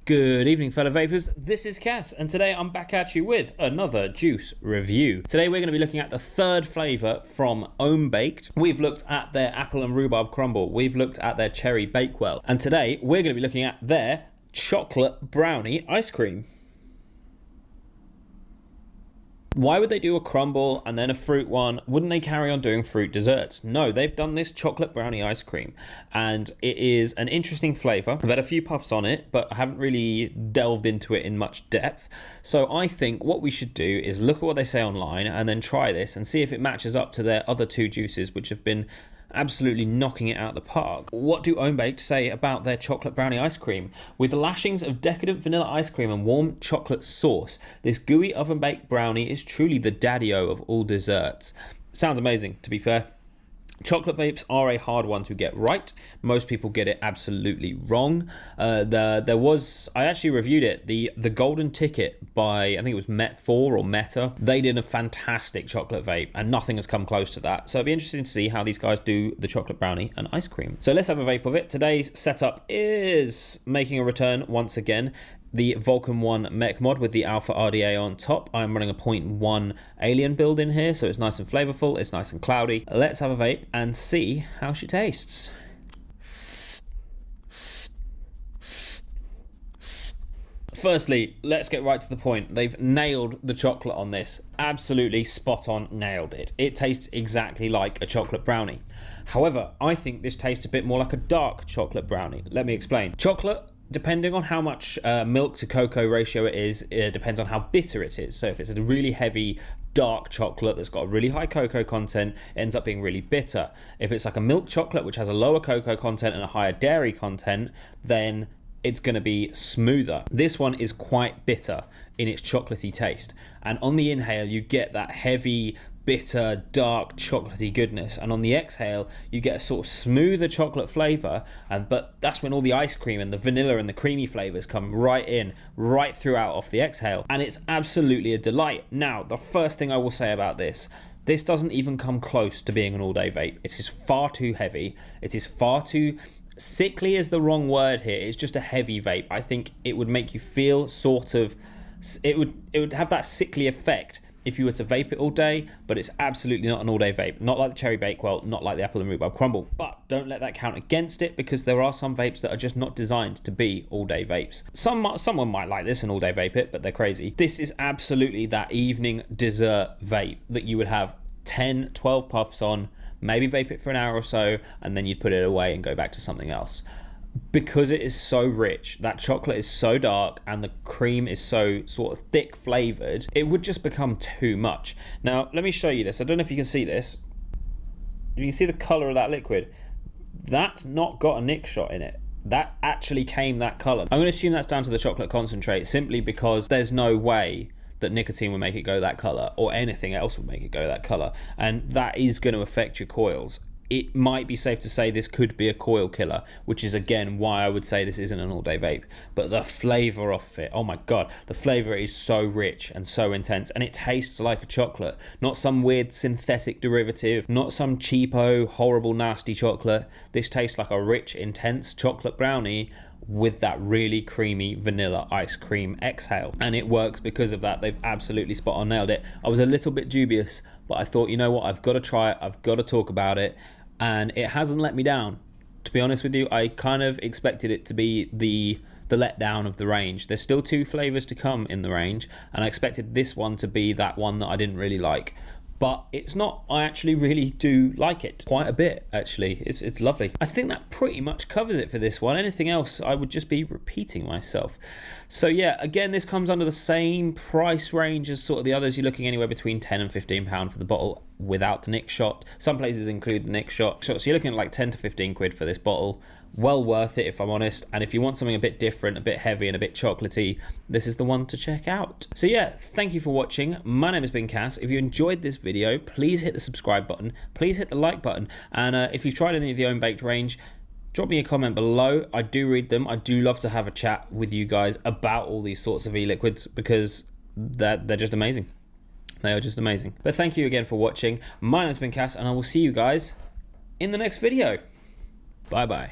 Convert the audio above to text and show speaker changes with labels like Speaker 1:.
Speaker 1: Good evening, fellow vapors. This is Cass, and today I'm back at you with another juice review. Today we're going to be looking at the third flavor from Ohm Baked. We've looked at their apple and rhubarb crumble. We've looked at their cherry bakewell. And today we're going to be looking at their chocolate brownie ice cream. Why would they do a crumble and then a fruit one? Wouldn't they carry on doing fruit desserts? No, they've done this chocolate brownie ice cream, and it is an interesting flavor. I've had a few puffs on it, but I haven't really delved into it in much depth. So I think what we should do is look at what they say online and then try this and see if it matches up to their other two juices, which have been absolutely knocking it out of the park. What do Ohm Baked say about their chocolate brownie ice cream? With lashings of decadent vanilla ice cream and warm chocolate sauce, this gooey oven baked brownie is truly the daddy-o of all desserts. Sounds amazing, to be fair. Chocolate vapes are a hard one to get right. Most people get it absolutely wrong. I actually reviewed it, the Golden Ticket by, I think it was Met4 or Meta. They did a fantastic chocolate vape and nothing has come close to that. So it'd be interesting to see how these guys do the chocolate brownie and ice cream. So let's have a vape of it. Today's setup is making a return once again. The Vulcan 1 mech mod with the Alpha RDA on top. I'm running a 0.1 alien build in here, so it's nice and flavorful, it's nice and cloudy. Let's have a vape and see how she tastes. Firstly, let's get right to the point. They've nailed the chocolate on this. Absolutely spot on, nailed it. It tastes exactly like a chocolate brownie. However, I think this tastes a bit more like a dark chocolate brownie. Let me explain. Chocolate, depending on how much milk to cocoa ratio it is, it depends on how bitter it is. So if it's a really heavy dark chocolate that's got a really high cocoa content, it ends up being really bitter. If it's like a milk chocolate which has a lower cocoa content and a higher dairy content, then it's going to be smoother. This one is quite bitter in its chocolatey taste, and on the inhale you get that heavy bitter, dark, chocolatey goodness, and on the exhale you get a sort of smoother chocolate flavor, but that's when all the ice cream and the vanilla and the creamy flavors come right in, right throughout off the exhale, and it's absolutely a delight. Now, the first thing I will say about this doesn't even come close to being an all-day vape. It is far too heavy. It is far too sickly is the wrong word here. It's just a heavy vape. I think it would make you feel sort of, it would have that sickly effect if you were to vape it all day, but it's absolutely not an all-day vape. Not like the cherry bakewell, not like the apple and rhubarb crumble. But don't let that count against it, because there are some vapes that are just not designed to be all-day vapes. Someone might like this and all-day vape it, but they're crazy. This is absolutely that evening dessert vape that you would have 10, 12 puffs on, maybe vape it for an hour or so, and then you'd put it away and go back to something else. Because it is so rich, that chocolate is so dark, and the cream is so sort of thick flavored, it would just become too much. Now, let me show you this. I don't know if you can see this. You can see the color of that liquid. That's not got a nick shot in it. That actually came that color. I'm going to assume that's down to the chocolate concentrate, simply because there's no way that nicotine will make it go that color, or anything else will make it go that color, and that is going to affect your coils. It might be safe to say this could be a coil killer, which is again why I would say this isn't an all-day vape. But the flavor of it, oh my god, the flavor is so rich and so intense, and it tastes like a chocolate, not some weird synthetic derivative, not some cheapo, horrible, nasty chocolate. This tastes like a rich, intense chocolate brownie with that really creamy vanilla ice cream exhale, and it works because of that. They've absolutely spot on nailed it. I was a little bit dubious, but I thought, you know what, I've got to try it, I've got to talk about it, and it hasn't let me down. To be honest with you, I kind of expected it to be the letdown of the range. There's still two flavors to come in the range, and I expected this one to be that one that I didn't really like. But it's not. I actually really do like it quite a bit, actually. It's lovely. I think that pretty much covers it for this one. Anything else, I would just be repeating myself. So yeah, again, this comes under the same price range as sort of the others. You're looking anywhere between £10 and £15 for the bottle without the nick shot. Some places include the nick shot. So you're looking at like 10 to 15 quid for this bottle. Well worth it, if I'm honest. And if you want something a bit different, a bit heavy and a bit chocolatey, this is the one to check out. So yeah, thank you for watching. My name has been Cass. If you enjoyed this video, please hit the subscribe button, please hit the like button, and if you've tried any of the Ohm Baked range, drop me a comment below. I do read them. I do love to have a chat with you guys about all these sorts of e-liquids, because they're just amazing. They are just amazing. But thank you again for watching. My name's been Cass, and I will see you guys in the next video. Bye bye.